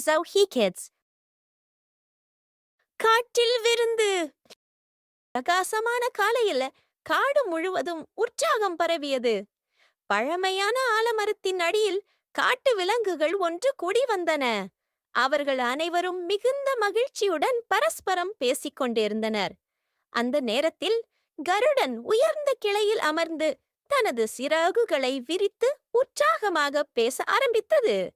Zauhi Kids. காட்டில் விருந்து. பிரகாசமான காலையில் காடு முழுவதும் உற்சாகம் பரவியது. பழமையான ஆலமரத்தின் அடியில் காட்டு விலங்குகள் ஒன்று கூடி வந்தன. அவர்கள் அனைவரும் மிகுந்த மகிழ்ச்சியுடன் பரஸ்பரம் பேசிக் கொண்டிருந்தனர். அந்த நேரத்தில் கருடன் உயர்ந்த கிளையில் அமர்ந்து தனது சிறகுகளை விரித்து உற்சாகமாக பேச ஆரம்பித்தது.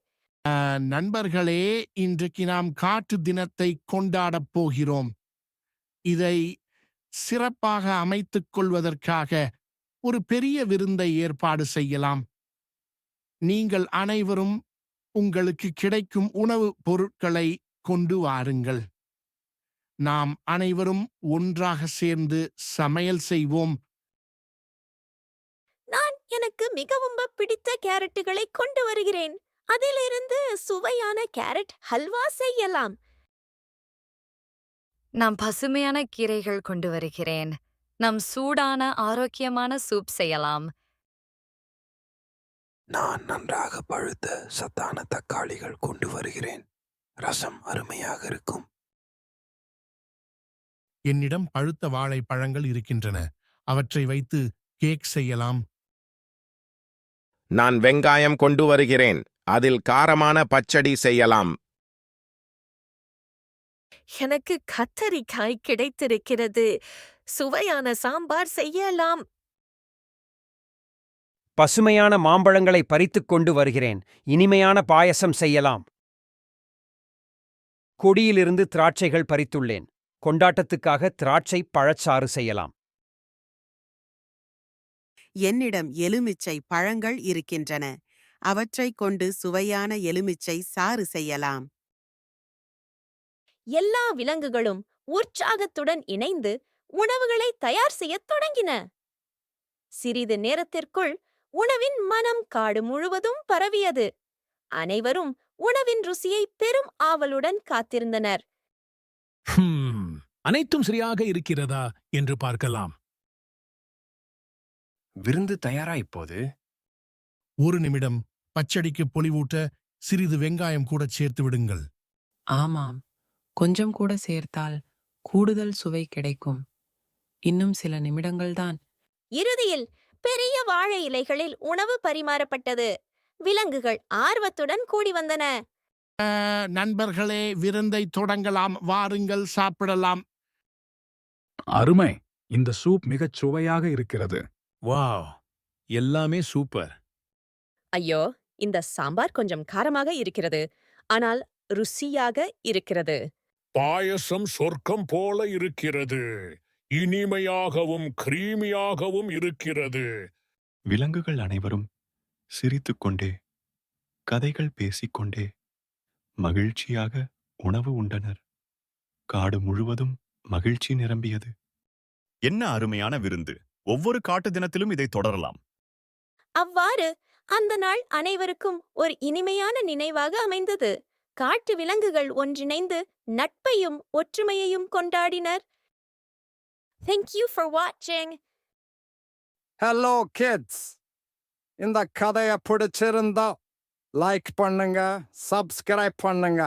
நண்பர்களே, இன்றைக்கு நாம் காட்டு தினத்தை கொண்டாடப் போகிறோம். இதை சிறப்பாக அமைத்துக் கொள்வதற்காக ஒரு பெரிய விருந்தை ஏற்பாடு செய்யலாம். நீங்கள் அனைவரும் உங்களுக்கு கிடைக்கும் உணவுப் பொருட்களை கொண்டு வாருங்கள். நாம் அனைவரும் ஒன்றாக சேர்ந்து சமையல் செய்வோம். நான் எனக்கு மிகவும் பிடித்த கேரட்டுகளை கொண்டு வருகிறேன். அதிலிருந்து சுவையான கேரட் ஹல்வா செய்யலாம். நான் பசுமையான கீரைகள் கொண்டு வருகிறேன். நாம் சூடான ஆரோக்கியமான சூப் செய்யலாம். நான் நன்றாக பழுத்த சத்தான தக்காளிகள் கொண்டு வருகிறேன். ரசம் அருமையாக இருக்கும். என்னிடம் பழுத்த வாழைப்பழங்கள் இருக்கின்றன. அவற்றை வைத்து கேக் செய்யலாம். நான் வெங்காயம் கொண்டு வருகிறேன். அதில் காரமான பச்சடி செய்யலாம். எனக்கு கத்தரிக்காய் கிடைத்திருக்கிறது. சுவையான சாம்பார் செய்யலாம். பசுமையான மாம்பழங்களை பறித்துக் கொண்டு வருகிறேன். இனிமையான பாயசம் செய்யலாம். கொடியிலிருந்து திராட்சைகள் பறித்துள்ளேன். கொண்டாட்டத்துக்காக திராட்சை பழச்சாறு செய்யலாம். என்னிடம் எலுமிச்சை பழங்கள் இருக்கின்றன. அவற்றைக் கொண்டு சுவையான எலுமிச்சை சாறு செய்யலாம். எல்லா விலங்குகளும் உற்சாகத்துடன் இணைந்து உணவுகளை தயார் செய்யத் தொடங்கின. சிறிது நேரத்திற்குள் உணவின் மனம் காடு முழுவதும் பரவியது. அனைவரும் உணவின் ருசியை பெரும் ஆவலுடன் காத்திருந்தனர். அனைத்தும் சரியாக இருக்கிறதா என்று பார்க்கலாம். விருந்து தயாரா இப்போது? ஒரு நிமிடம். பச்சடிக்கு பொலிவூட்ட சிறிது வெங்காயம் கூட சேர்த்து விடுங்கள். ஆமாம், கொஞ்சம் கூட சேர்த்தால் கூடுதல் சுவை கிடைக்கும். இன்னும் சில நிமிடங்கள்தான். இறுதியில் பெரிய வாழை இலைகளில் உணவு பரிமாறப்பட்டது. விலங்குகள் ஆர்வத்துடன் கூடி வந்தன. நண்பர்களே, விருந்தை தொடங்கலாம். வாருங்கள், சாப்பிடலாம். அருமை. இந்த சூப் மிகச் சுவையாக இருக்கிறது. வாவ், எல்லாமே சூப்பர். ஐயோ, இந்த சாம்பார் கொஞ்சம் காரமாக இருக்கிறது. ஆனால் ருசியாக இருக்கிறது. பாயசம் சொர்க்கம் போல இருக்கிறது. இனிமையாகவும் கிரீமியாகவும் இருக்கிறது. விலங்குகள் அனைவரும் சிரித்துக்கொண்டே, கதைகள் பேசிக்கொண்டே, மகிழ்ச்சியாக உணவு உண்டனர். காடு முழுவதும் மகிழ்ச்சி நிரம்பியது. என்ன அருமையான விருந்து! ஒவ்வொரு காட்டு தினத்திலும் இதை தொடரலாம். அவ்வாறு அந்த நாள் அனைவருக்கும் ஒரு இனிமையான நினைவாக அமைந்தது. காட்டு விலங்குகள் ஒன்றிணைந்து நட்பையும் ஒற்றுமையையும் கொண்டாடினர். Thank you for watching. Hello kids. இந்த கதையை பிடிச்சிருந்தா லைக் பண்ணுங்க, சப்ஸ்கிரைப் பண்ணுங்க.